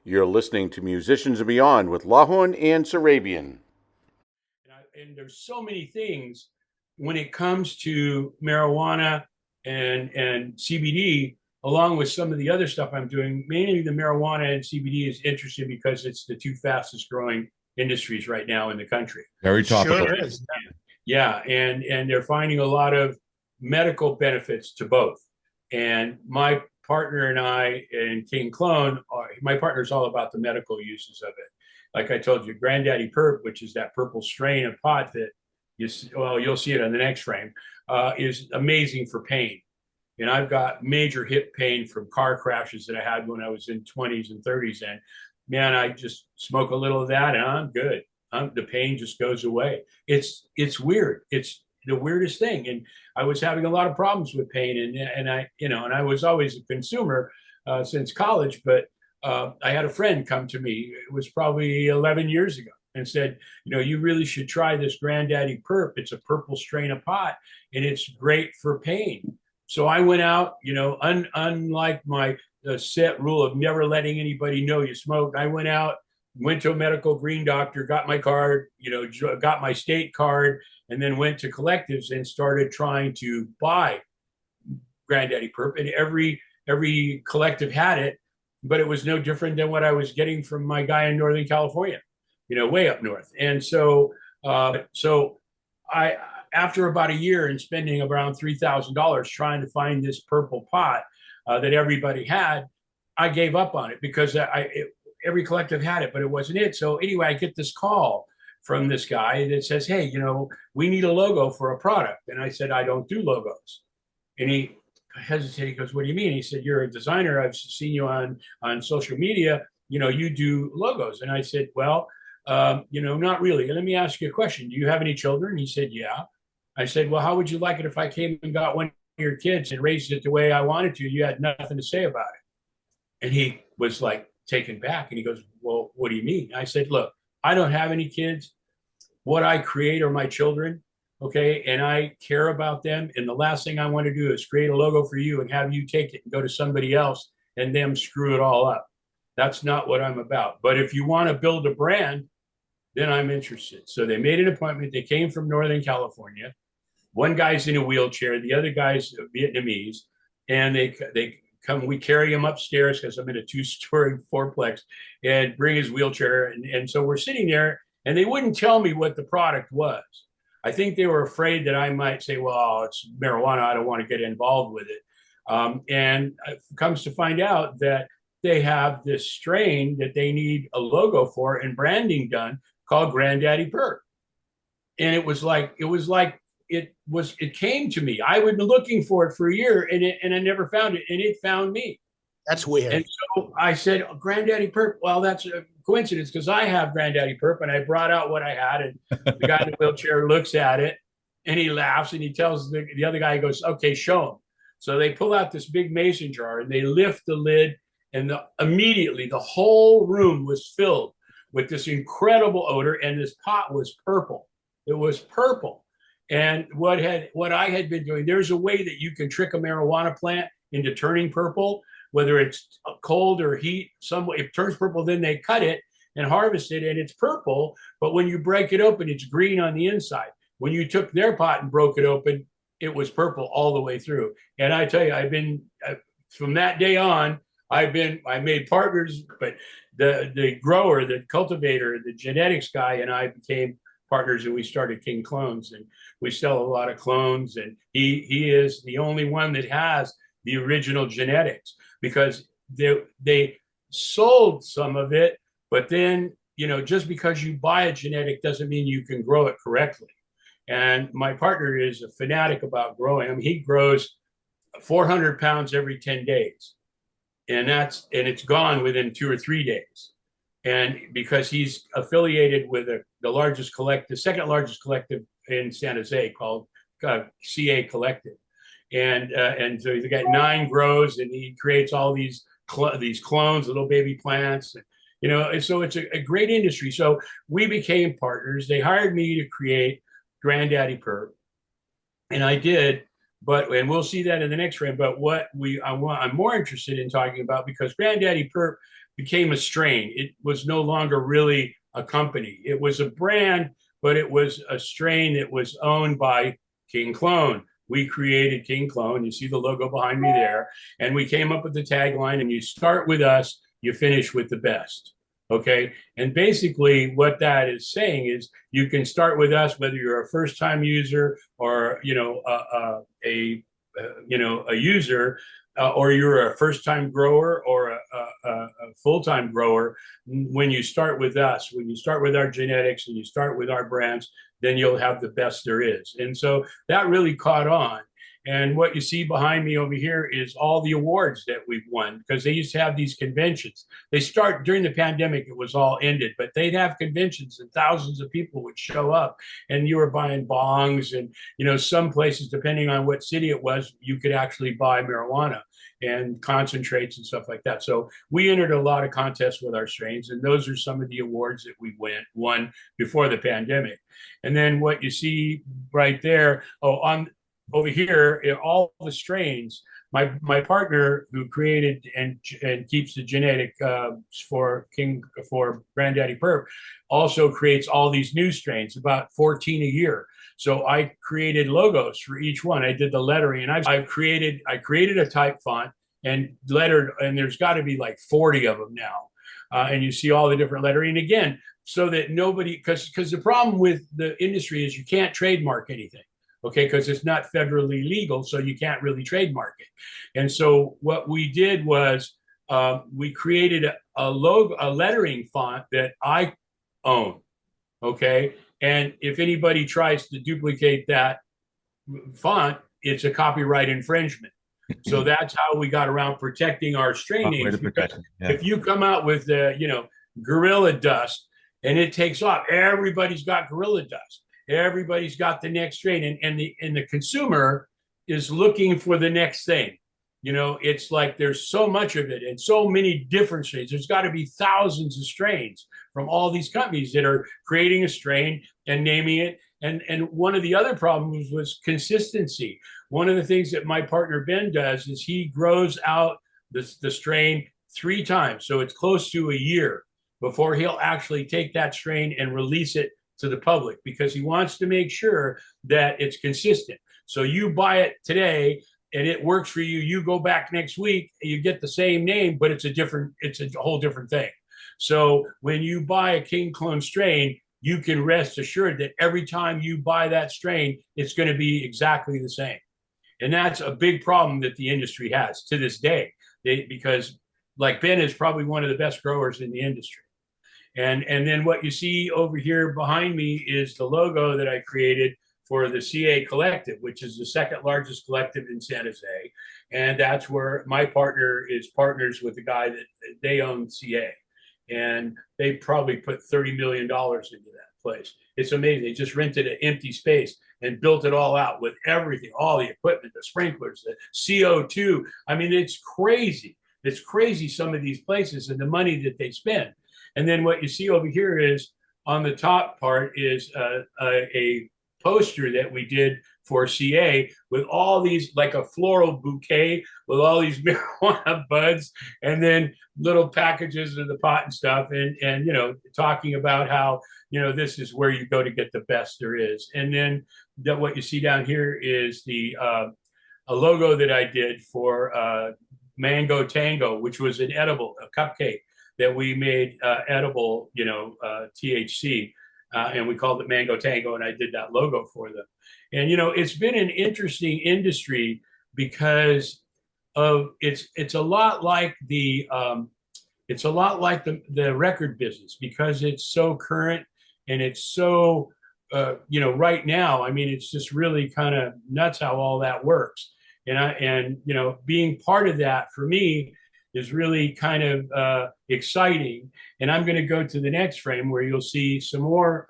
You're listening to Musicians and Beyond with Lahorn and Sarabian. And there's so many things when it comes to marijuana and CBD, along with some of the other stuff I'm doing. Mainly the marijuana and CBD is interesting because it's the two fastest growing industries right now in the country. Very topical. Sure is. Yeah, and they're finding a lot of medical benefits to both. And my partner and I in King Clone, my partner's all about the medical uses of it. Like I told you, Granddaddy Purp, which is that purple strain of pot that you'll see it on the next frame, is amazing for pain. And I've got major hip pain from car crashes that I had when I was in 20s and 30s. And man, I just smoke a little of that and I'm good. The pain just goes away. It's weird. It's the weirdest thing. And I was having a lot of problems with pain, and I was always a consumer since college. But I had a friend come to me. It was probably 11 years ago, and said, you really should try this Granddaddy Purp. It's a purple strain of pot, and it's great for pain. So I went out, unlike my set rule of never letting anybody know you smoke. I went out, went to a medical green doctor, got my card, got my state card, and then went to collectives and started trying to buy Granddaddy Purp. And every collective had it, but it was no different than what I was getting from my guy in Northern California, way up north. And so I, after about a year and spending around $3,000 trying to find this purple pot that everybody had, I gave up on it because every collective had it, but it wasn't it. So anyway, I get this call from this guy that says, hey, we need a logo for a product. And I said, I don't do logos. And he hesitated. He goes, what do you mean? He said, you're a designer. I've seen you on social media. You do logos. And I said, well, not really. Let me ask you a question. Do you have any children? He said, yeah. I said, well, how would you like it if I came and got one of your kids and raised it the way I wanted to? You had nothing to say about it. And he was like taken back. And he goes, well, what do you mean? I said, look, I don't have any kids. What I create are my children, okay? And I care about them. And the last thing I want to do is create a logo for you and have you take it and go to somebody else and them screw it all up. That's not what I'm about. But if you want to build a brand, then I'm interested. So they made an appointment. They came from Northern California. One guy's in a wheelchair. The other guy's Vietnamese. And they come, we carry him upstairs because I'm in a 2-story fourplex, and bring his wheelchair. And so we're sitting there, and they wouldn't tell me what the product was. I think they were afraid that I might say, well, it's marijuana. I don't want to get involved with it. And it comes to find out that they have this strain that they need a logo for and branding done called Granddaddy Purp. And it came to me. I had been looking for it for a year, and I never found it, and it found me. That's weird. And so I said, Granddaddy Purp, well, that's a coincidence because I have Granddaddy Purp, and I brought out what I had, and the guy in the wheelchair looks at it, and he laughs, and he tells the other guy, he goes, okay, show him. So they pull out this big mason jar, and they lift the lid, and immediately the whole room was filled with this incredible odor, and this pot was purple. It was purple. And what I had been doing, there's a way that you can trick a marijuana plant into turning purple, whether it's cold or heat. It turns purple, then they cut it and harvest it, and it's purple. But when you break it open, it's green on the inside. When you took their pot and broke it open, it was purple all the way through. And I tell you, from that day on, I made partners, but the grower, the cultivator, the genetics guy, and I became partners, and we started King Clones, and we sell a lot of clones. And he is the only one that has the original genetics, because they sold some of it, but then just because you buy a genetic doesn't mean you can grow it correctly. And my partner is a fanatic about growing. I mean, he grows 400 pounds every 10 days, and it's gone within 2 or 3 days. And because he's affiliated with the second largest collective in San Jose called CA Collective, and so he's got 9 grows, and he creates all these clones, little baby plants, and so it's a great industry. So we became partners. They hired me to create Granddaddy Purp, and I did. and we'll see that in the next frame. But I'm more interested in talking about, because Granddaddy Purp became a strain. It was no longer really a company. It was a brand, but it was a strain that was owned by King Clone. We created King Clone. You see the logo behind me there. And we came up with the tagline, and you start with us, you finish with the best. Okay. And basically what that is saying is you can start with us, whether you're a first time user or, a user, or you're a first time grower or a full-time grower. When you start with us, when you start with our genetics and you start with our brands, then you'll have the best there is. And so that really caught on. And what you see behind me over here is all the awards that we've won, because they used to have these conventions. They start during the pandemic, it was all ended, but they'd have conventions and thousands of people would show up, and you were buying bongs. And, some places, depending on what city it was, you could actually buy marijuana and concentrates and stuff like that. So we entered a lot of contests with our strains, and those are some of the awards that we won before the pandemic. And then what you see right there, over here, all the strains, my partner who created and keeps the genetic for Granddaddy Purp also creates all these new strains, about 14 a year. So I created logos for each one. I did the lettering, and I created a type font and lettered, and there's got to be like 40 of them now. And you see all the different lettering again, so that nobody, because the problem with the industry is you can't trademark anything. Okay, because it's not federally legal, so you can't really trademark it. And so what we did was we created a lettering font that I own. Okay, and if anybody tries to duplicate that font, it's a copyright infringement. So that's how we got around protecting our strain names. If you come out with Gorilla Dust and it takes off, everybody's got Gorilla Dust. Everybody's got the next strain, and the consumer is looking for the next thing. It's like there's so much of it and so many different strains. There's got to be thousands of strains from all these companies that are creating a strain and naming it. And one of the other problems was consistency. One of the things that my partner Ben does is he grows out the strain 3 times, so it's close to a year before he'll actually take that strain and release it to the public, because he wants to make sure that it's consistent. So you buy it today and it works for you. You go back next week, you get the same name, but it's a whole different thing. So when you buy a King Clone strain, you can rest assured that every time you buy that strain, it's going to be exactly the same. And that's a big problem that the industry has to this day, because like Ben is probably one of the best growers in the industry. And then what you see over here behind me is the logo that I created for the CA Collective, which is the second largest collective in San Jose. And that's where my partner is partners with the guy that they own CA. And they probably put $30 million into that place. It's amazing. They just rented an empty space and built it all out with everything, all the equipment, the sprinklers, the CO2. I mean, it's crazy. It's crazy, some of these places and the money that they spend. And then what you see over here is on the top part is a poster that we did for CA with all these, like a floral bouquet with all these marijuana buds, and then little packages of the pot and stuff, and talking about how this is where you go to get the best there is. And then what you see down here is a logo that I did for Mango Tango, which was an edible, a cupcake that we made edible, THC, and we called it Mango Tango, and I did that logo for them. And it's been an interesting industry because of it's a lot like the record business, because it's so current and it's so right now. I mean, it's just really kind of nuts how all that works. And being part of that for me is really kind of exciting. And I'm going to go to the next frame where you'll see some more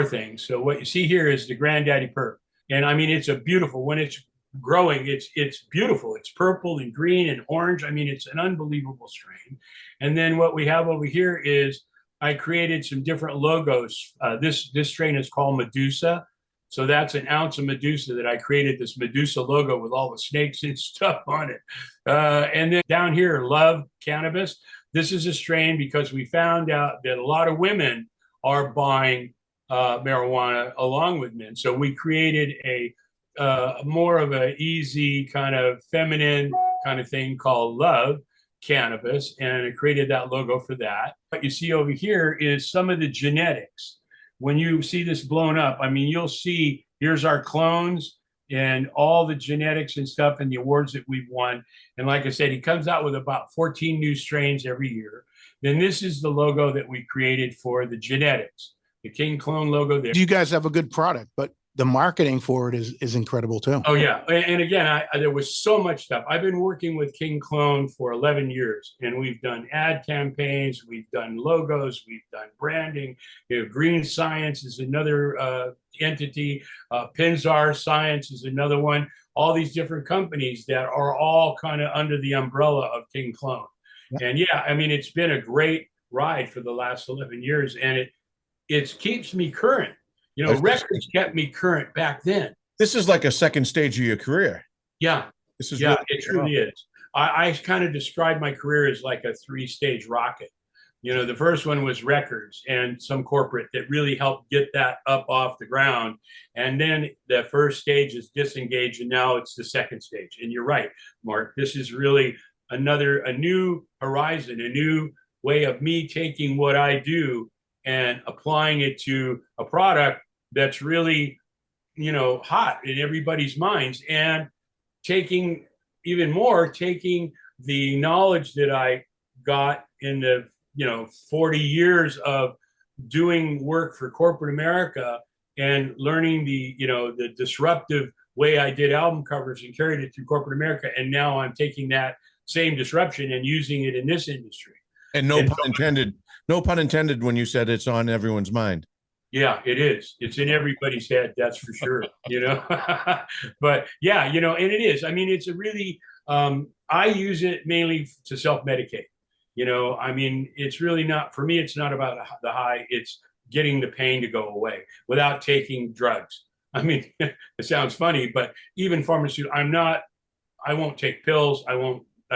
things. So what you see here is the Granddaddy Purp. And I mean, it's a beautiful, when it's growing, it's beautiful. It's purple and green and orange. I mean, it's an unbelievable strain. And then what we have over here is I created some different logos. This strain is called Medusa. So that's an ounce of Medusa that I created, this Medusa logo with all the snakes and stuff on it. And then down here, Love Cannabis. This is a strain because we found out that a lot of women are buying marijuana along with men. So we created a more of an easy kind of feminine kind of thing called Love Cannabis, and it created that logo for that. What you see over here is some of the genetics. When you see this blown up, I mean, you'll see here's our clones and all the genetics and stuff and the awards that we've won. And like I said, he comes out with about 14 new strains every year. Then this is the logo that we created for the genetics, the King Clone logo there. You guys have a good product, but the marketing for it is incredible too. Oh yeah, and again, there was so much stuff. I've been working with King Clone for 11 years, and we've done ad campaigns, we've done logos, we've done branding. You know, Green Science is another entity. Pinzar Science is another one. All these different companies that are all kind of under the umbrella of King Clone. Yeah. And yeah, I mean, it's been a great ride for the last 11 years, and it keeps me current. You know, records kept me current back then. This is like a second stage of your career. Yeah. This is really it truly is. I kind of describe my career as like a 3-stage rocket. You know, the first one was records and some corporate that really helped get that up off the ground. And then the first stage is disengage, and now it's the second stage. And you're right, Mark, this is really a new horizon, a new way of me taking what I do and applying it to a product that's really, you know, hot in everybody's minds, and taking the knowledge that I got in the, 40 years of doing work for corporate America and learning the disruptive way I did album covers and carried it through corporate America. And now I'm taking that same disruption and using it in this industry. And no pun intended when you said it's on everyone's mind. Yeah, it is. It's in everybody's head, that's for sure, But yeah, and it is. I mean, it's a really, I use it mainly to self-medicate. I mean, it's really not, for me, it's not about the high, it's getting the pain to go away without taking drugs. I mean, it sounds funny, but even pharmaceutical, I won't take pills. I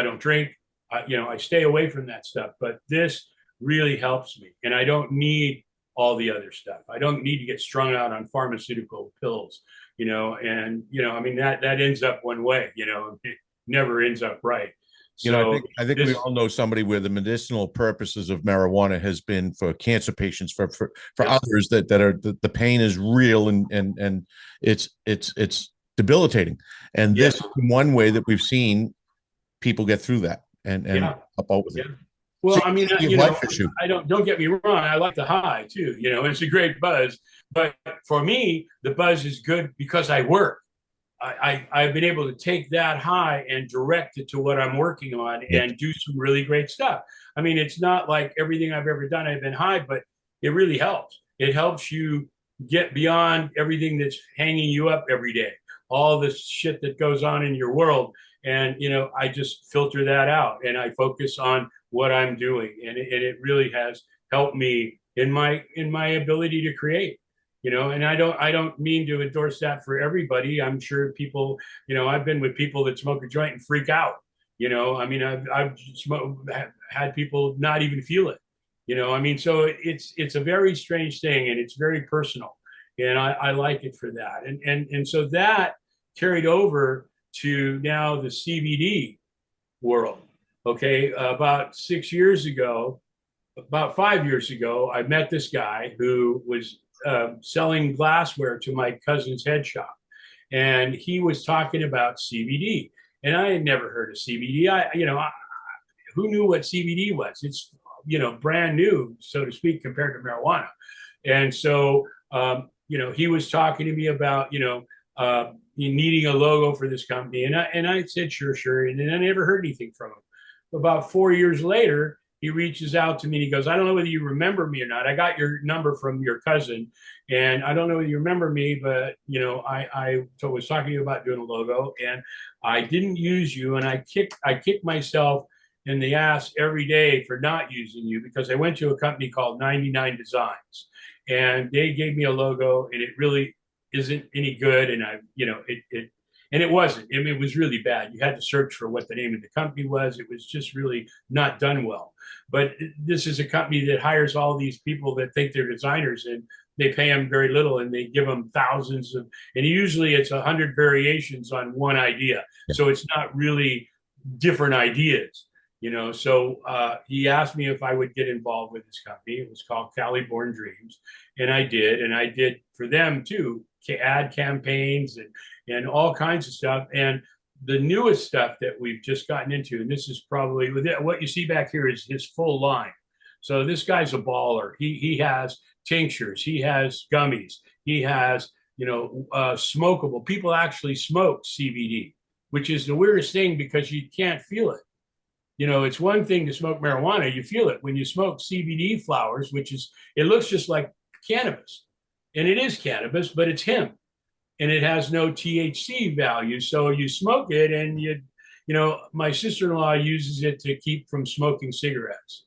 don't drink. I stay away from that stuff, but this really helps me, and I don't need all the other stuff. I don't need to get strung out on pharmaceutical pills, and I mean, that ends up one way, it never ends up right. So I think we all know somebody where the medicinal purposes of marijuana has been for cancer patients, for others that are the pain is real and it's debilitating. And this is one way that we've seen people get through that and up out with it. Well, so, I mean, I don't get me wrong. I like the high too, it's a great buzz, but for me, the buzz is good because I work. I've been able to take that high and direct it to what I'm working on and do some really great stuff. I mean, it's not like everything I've ever done, I've been high, but it really helps. It helps you get beyond everything that's hanging you up every day, all the shit that goes on in your world. And, I just filter that out and I focus on what I'm doing. And it really has helped me in my ability to create. And I don't mean to endorse that for everybody. I'm sure people, I've been with people that smoke a joint and freak out. I mean, I've had people not even feel it. I mean, so it's a very strange thing, and it's very personal, and I like it for that. And so that carried over to now the CBD world. Okay, about 5 years ago, I met this guy who was selling glassware to my cousin's head shop, and he was talking about CBD, and I had never heard of CBD. Who knew what CBD was? It's brand new, so to speak, compared to marijuana. And so he was talking to me about needing a logo for this company, and I said sure, and then I never heard anything from him. About 4 years later, he reaches out to me and he goes, I don't know whether you remember me or not. I got your number from your cousin, and I don't know whether you remember me, but I was talking to you about doing a logo, and I didn't use you, and I kick myself in the ass every day for not using you, because I went to a company called 99 Designs, and they gave me a logo, and it really isn't any good. And and it wasn't. I mean, it was really bad. You had to search for what the name of the company was. It was just really not done well. But this is a company that hires all these people that think they're designers, and they pay them very little, and they give them thousands of, and usually it's 100 variations on one idea. So it's not really different ideas. So he asked me if I would get involved with this company. It was called Cali Born Dreams, and I did for them too, ad campaigns and all kinds of stuff. And the newest stuff that we've just gotten into, and this is probably what you see back here is his full line. So this guy's a baller. He has tinctures, he has gummies, he has smokable. People actually smoke CBD, which is the weirdest thing because you can't feel it. It's one thing to smoke marijuana. You feel it when you smoke CBD flowers, it looks just like cannabis. And it is cannabis, but it's hemp. And it has no THC value. So you smoke it and my sister-in-law uses it to keep from smoking cigarettes.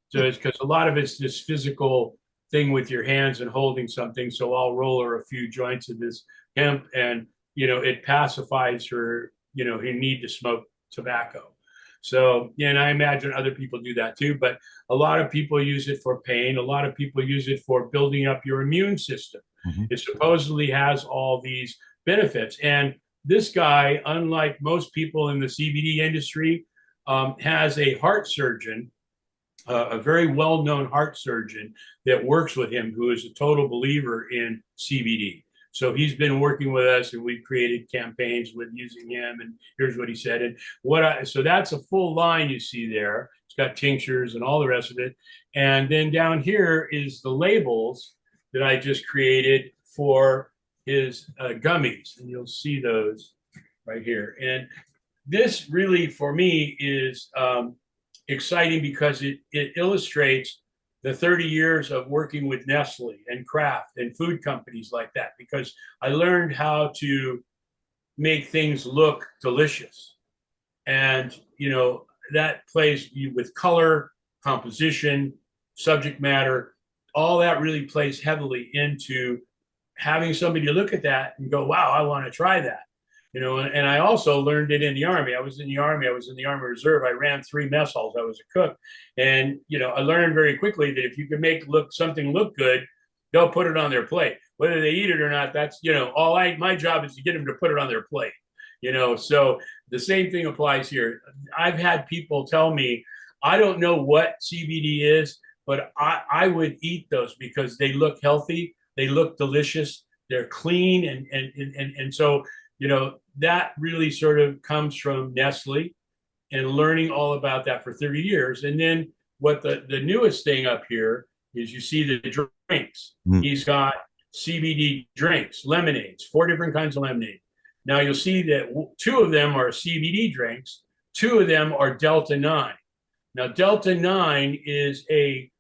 So it's because a lot of it's this physical thing with your hands and holding something. So I'll roll her a few joints of this hemp and, it pacifies her, her need to smoke tobacco. So, and I imagine other people do that too, but a lot of people use it for pain. A lot of people use it for building up your immune system. Mm-hmm. It supposedly has all these benefits. And this guy, unlike most people in the CBD industry, has a heart surgeon, a very well-known heart surgeon that works with him, who is a total believer in CBD. So he's been working with us, and we've created campaigns with using him. And here's what he said. And so that's a full line you see there. It's got tinctures and all the rest of it. And then down here is the labels that I just created for his gummies, and you'll see those right here. And this really, for me, is exciting because it illustrates the 30 years of working with Nestle and Kraft and food companies like that, because I learned how to make things look delicious. And, that plays with color, composition, subject matter, all that really plays heavily into having somebody look at that and go, wow, I want to try that. And I also learned it in the Army. I was in the Army Reserve. I ran 3 mess halls. I was a cook. And, I learned very quickly that if you can make something look good, they'll put it on their plate. Whether they eat it or not, that's, my job is to get them to put it on their plate. So the same thing applies here. I've had people tell me, I don't know what CBD is, but I would eat those because they look healthy. They look delicious. They're clean. And so, that really sort of comes from Nestle and learning all about that for 30 years. And then what the newest thing up here is, you see the drinks. He's got CBD drinks, lemonades, 4 different kinds of lemonade. Now you'll see that 2 of them are CBD drinks. 2 of them are Delta 9. Now Delta 9 is it's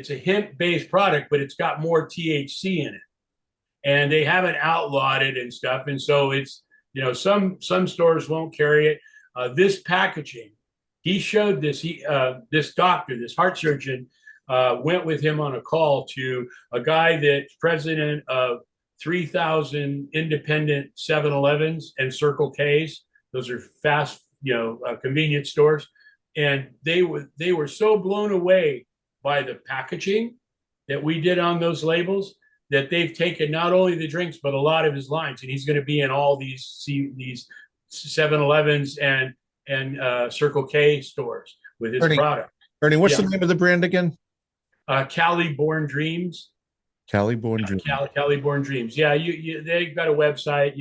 a hemp-based product, but it's got more THC in it. And they haven't outlawed it and stuff. And so it's, some stores won't carry it. This packaging, he showed this, this doctor, this heart surgeon, went with him on a call to a guy that's president of 3,000 independent 7-Elevens and Circle Ks. Those are fast, convenience stores. And they were so blown away by the packaging that we did on those labels that they've taken not only the drinks, but a lot of his lines. And he's going to be in all these 7-Elevens and Circle K stores with his product. Ernie, what's the name of the brand again? Cali Born Dreams. Cali Born Dreams. Cali Born Dreams. Yeah, they've got a website.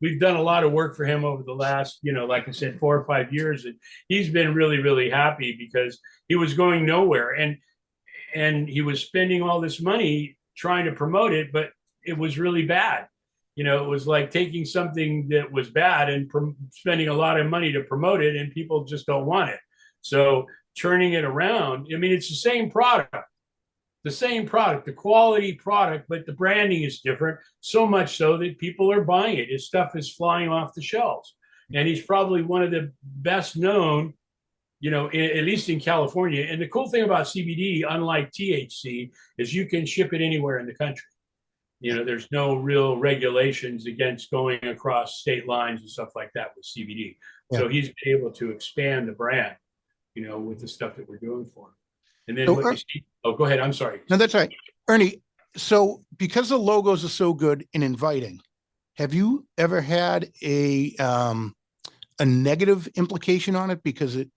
We've done a lot of work for him over the last, like I said, 4 or 5 years, and he's been really, really happy because he was going nowhere, and he was spending all this money trying to promote it, but it was really bad. It was like taking something that was bad and spending a lot of money to promote it, and people just don't want it. So turning it around, it's the same product, the quality product, but the branding is different, so much so that people are buying it. His stuff is flying off the shelves. And he's probably one of the best known, at least in California. And the cool thing about CBD, unlike THC, is you can ship it anywhere in the country. You know, there's no real regulations against going across state lines and stuff like that with CBD. Yeah. So he's been able to expand the brand, you know, with the stuff that we're doing for him. And then So, what you see, oh, go ahead. I'm sorry. No, that's right. Ernie, so because the logos are so good and inviting, have you ever had a negative implication on it because it,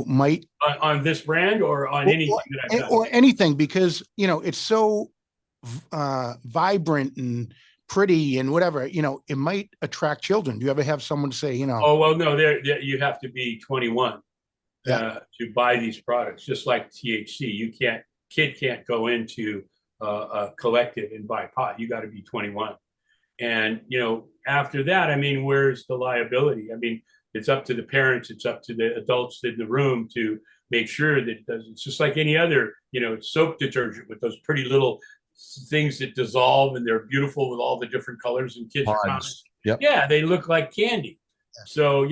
might On this brand or on anything that I've done? or anything because, it's so vibrant and pretty and whatever, it might attract children. Do you ever have someone say, Oh, well, no, there you have to be 21 Yeah. to buy these products, just like THC. Kid can't go into a collective and buy pot. You got to be 21. And, after that, I mean, where's the liability? I mean, it's up to the parents, it's up to the adults in the room to make sure that it doesn't. It's just like any other, soap detergent with those pretty little things that dissolve and they're beautiful with all the different colors and kids are commenting. Yep. Yeah, they look like candy. Yeah. So,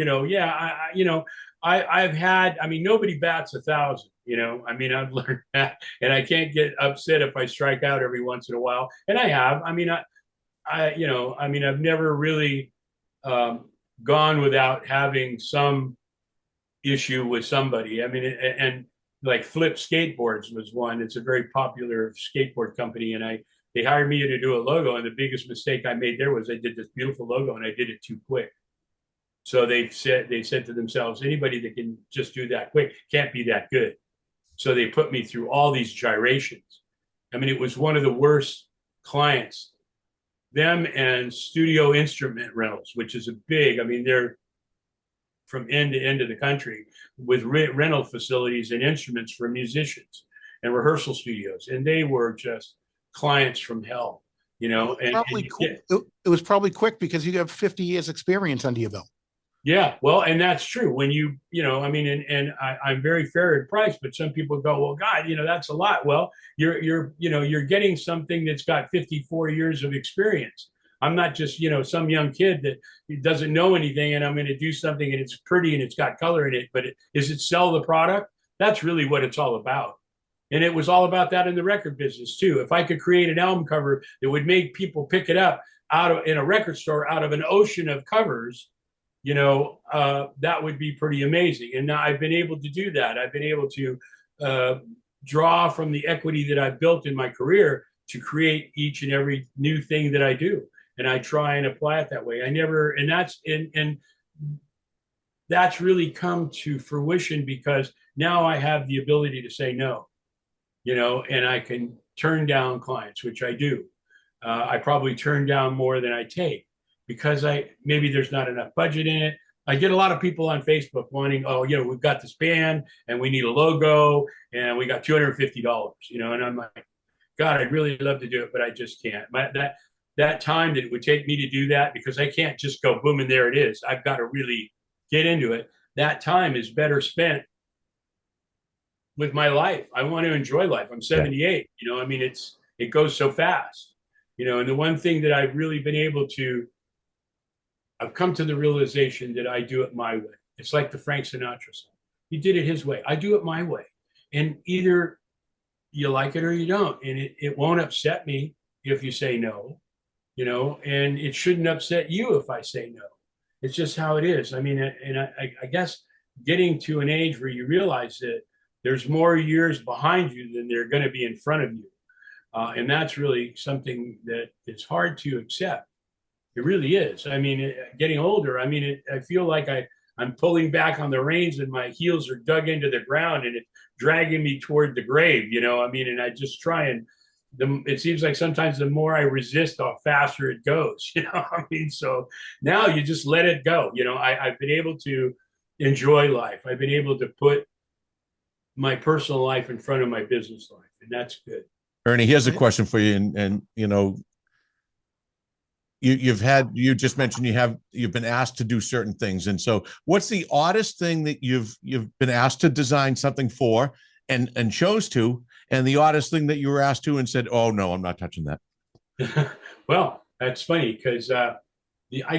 I've had, I mean, nobody bats 1,000, I mean, I've learned that, and I can't get upset if I strike out every once in a while. And I have, I mean, I've never really gone without having some issue with somebody. I mean, and like Flip Skateboards was one. It's a very popular skateboard company, and they hired me to do a logo. And the biggest mistake I made there was I did this beautiful logo and I did it too quick. So they said to themselves, anybody that can just do that quick can't be that good. So they put me through all these gyrations. I mean, it was one of the worst clients. Them and Studio Instrument Rentals, which is I mean, they're from end to end of the country with rental facilities and instruments for musicians and rehearsal studios. And they were just clients from hell, it was probably quick because you have 50 years experience under your belt. Yeah, well, and that's true. When I mean, and I'm very fair at price, but some people go, well, God, that's a lot. Well, you're getting something that's got 54 years of experience. I'm not just, some young kid that doesn't know anything and I'm going to do something and it's pretty and it's got color in it, but is it sell the product? That's really what it's all about. And it was all about that in the record business too. If I could create an album cover that would make people pick it up in a record store out of an ocean of covers, that would be pretty amazing. And now I've been able to do that. I've been able to draw from the equity that I've built in my career to create each and every new thing that I do. And I try and apply it that way. And that's really come to fruition because now I have the ability to say no, and I can turn down clients, which I do. I probably turn down more than I take. Because maybe there's not enough budget in it. I get a lot of people on Facebook wanting, we've got this band and we need a logo and we got $250, and I'm like, God, I'd really love to do it, but I just can't. That time that it would take me to do that, because I can't just go boom and there it is. I've got to really get into it. That time is better spent with my life. I want to enjoy life. I'm 78, I mean, it goes so fast, and the one thing that I've really been able to I've come to the realization that I do it my way. It's like the Frank Sinatra song. He did it his way. I do it my way. And either you like it or you don't. And it won't upset me if you say no, and it shouldn't upset you if I say no. It's just how it is. I mean, and I guess getting to an age where you realize that there's more years behind you than there are going to be in front of you. And that's really something that is hard to accept. It really is. I mean, getting older, I mean, I feel like I'm pulling back on the reins and my heels are dug into the ground and it's dragging me toward the grave, I mean, and I just try and it seems like sometimes the more I resist, the faster it goes, I mean, so now you just let it go. I've been able to enjoy life. I've been able to put my personal life in front of my business life, and that's good. Ernie, here's a question for you. And you just mentioned you've been asked to do certain things. And so what's the oddest thing that you've been asked to design something for and chose to, and the oddest thing that you were asked to and said, oh no, I'm not touching that? Well, that's funny because I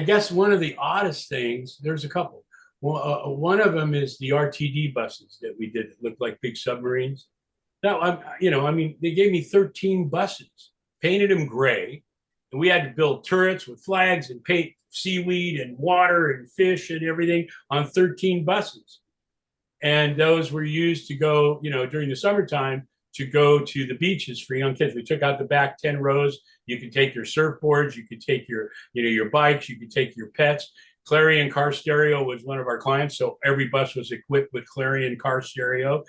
guess one of the oddest things, there's a couple. Well, one of them is the RTD buses that we did that looked like big submarines. Now, I mean, they gave me 13 buses, painted them gray, And we had to build turrets with flags and paint seaweed and water and fish and everything on 13 buses. And those were used to go, during the summertime, to go to the beaches for young kids. We took out the back 10 rows. You could take your surfboards, you could take your, your bikes, you could take your pets. Clarion car stereo was one of our clients. So every bus was equipped with Clarion car stereo,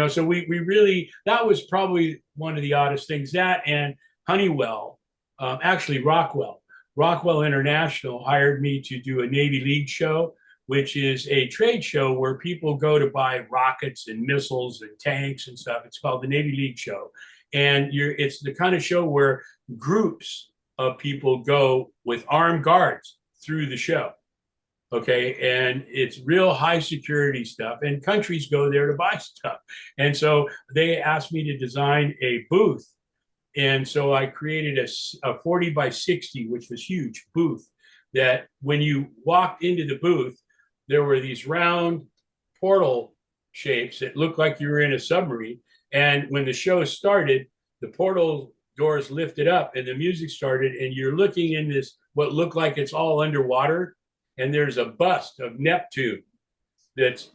so we really, that was probably one of the oddest things. That and Honeywell, actually Rockwell International hired me to do a Navy League show, which is a trade show where people go to buy rockets and missiles and tanks and stuff. It's called the Navy League show. And it's the kind of show where groups of people go with armed guards through the show. Okay. And it's real high security stuff, and countries go there to buy stuff. And so they asked me to design a booth. And so I created a 40 by 60, which was huge booth, that when you walked into the booth, there were these round portal shapes that looked like you were in a submarine. And when the show started, the portal doors lifted up and the music started, and you're looking in this, what looked like it's all underwater. And there's a bust of Neptune that's,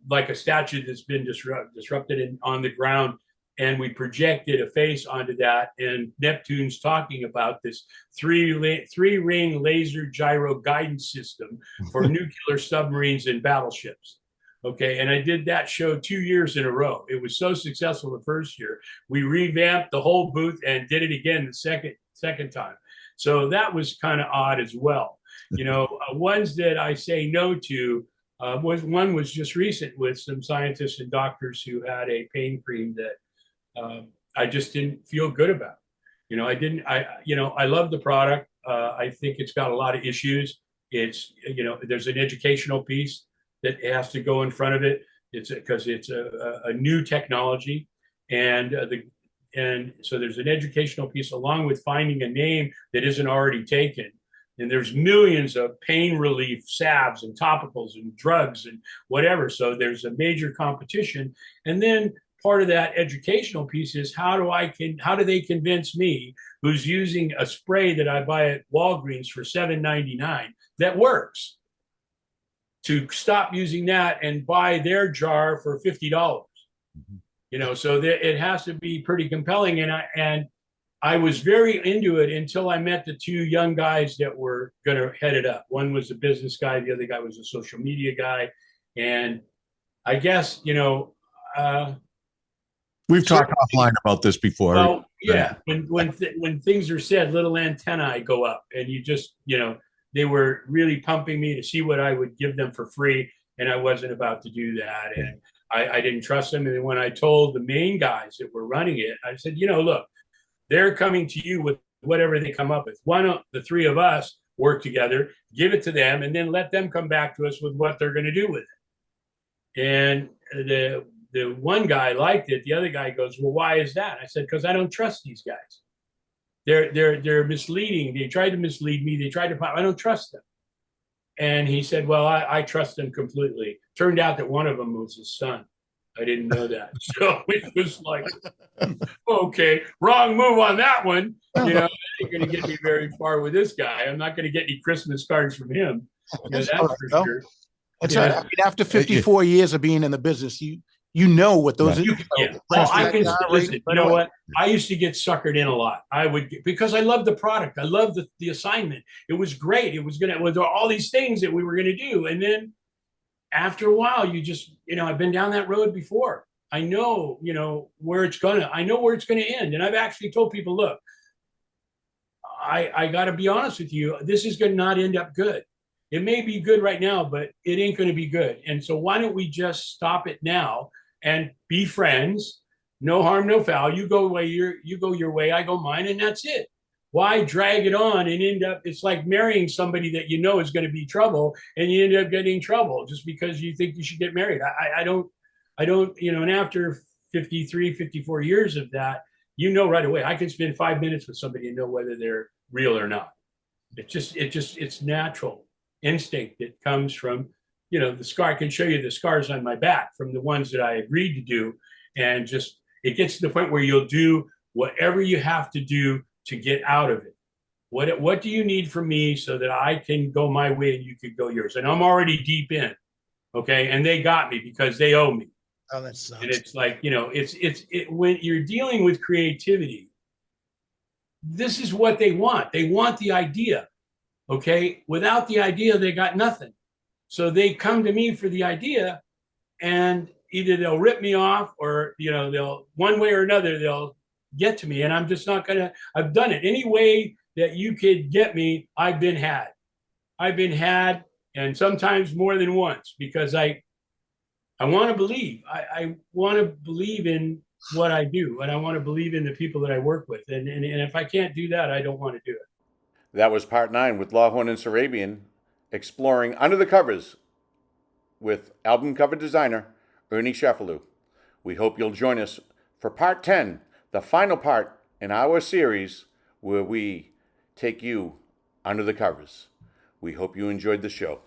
like a statue that's been disrupted on the ground. And we projected a face onto that, and Neptune's talking about this three-ring laser gyro guidance system for nuclear submarines and battleships. Okay, and I did that show 2 years in a row. It was so successful the first year. We revamped the whole booth and did it again the second time. So that was kind of odd as well. Ones that I say no to, one was just recent with some scientists and doctors who had a pain cream that I just didn't feel good about. I love the product. I think it's got a lot of issues. It's, there's an educational piece that has to go in front of it. It's because it's a new technology, and so there's an educational piece along with finding a name that isn't already taken. And there's millions of pain relief salves and topicals and drugs and whatever. So there's a major competition. And then part of that educational piece is how do they convince me, who's using a spray that I buy at Walgreens for $7.99 that works, to stop using that and buy their jar for $50. So it has to be pretty compelling. And I was very into it until I met the two young guys that were going to head it up. One was a business guy, the other guy was a social media guy. And I guess, we've talked offline about this before. Well, yeah, when things are said, little antennae go up, and you just, they were really pumping me to see what I would give them for free, and I wasn't about to do that, and I didn't trust them. And then when I told the main guys that were running it, I said, look, they're coming to you with whatever they come up with. Why don't the three of us work together, give it to them, and then let them come back to us with what they're going to do with it. And the one guy liked it. The other guy goes, well, why is that? I said, because I don't trust these guys. They're misleading. They tried to mislead me. I don't trust them. And he said, well, I trust them completely. Turned out that one of them was his son. I didn't know that. So it was like, okay, wrong move on that one. It ain't going to get me very far with this guy. I'm not going to get any Christmas cards from him. That's for sure. That's right. I mean, after 54 years of being in the business, you know what those are. I can listen. You know what? I used to get suckered in a lot. Because I loved the product. I loved the assignment. It was great. It was all these things that we were going to do. And then after a while, you just, I've been down that road before. I know, where it's going to end. And I've actually told people, look, I got to be honest with you. This is going to not end up good. It may be good right now, but it ain't going to be good. And so why don't we just stop it now and be friends? No harm, no foul. You go your way, I go mine, and that's it. Why drag it on and end up? It's like marrying somebody that is going to be trouble, and you end up getting trouble just because you think you should get married. I don't. And after 53, 54 years of that, right away. I can spend 5 minutes with somebody and know whether they're real or not. It's natural instinct that comes from, the scar. I can show you the scars on my back from the ones that I agreed to do. And just, it gets to the point where you'll do whatever you have to do to get out of it. What do you need from me so that I can go my way and you could go yours? And I'm already deep in, okay? And they got me because they owe me. Oh, that sucks. And it's like, when you're dealing with creativity, this is what they want. They want the idea, okay? Without the idea, they got nothing. So they come to me for the idea, and either they'll rip me off, or they'll, one way or another, they'll get to me. And I'm just not gonna. I've done it any way that you could get me. I've been had, and sometimes more than once, because I want to believe. I want to believe in what I do, and I want to believe in the people that I work with. And if I can't do that, I don't want to do it. That was part 9 with Lawhorn and Sarabian, exploring Under the Covers with album cover designer Ernie Cefalu. We hope you'll join us for part 10, the final part in our series where we take you under the covers. We hope you enjoyed the show.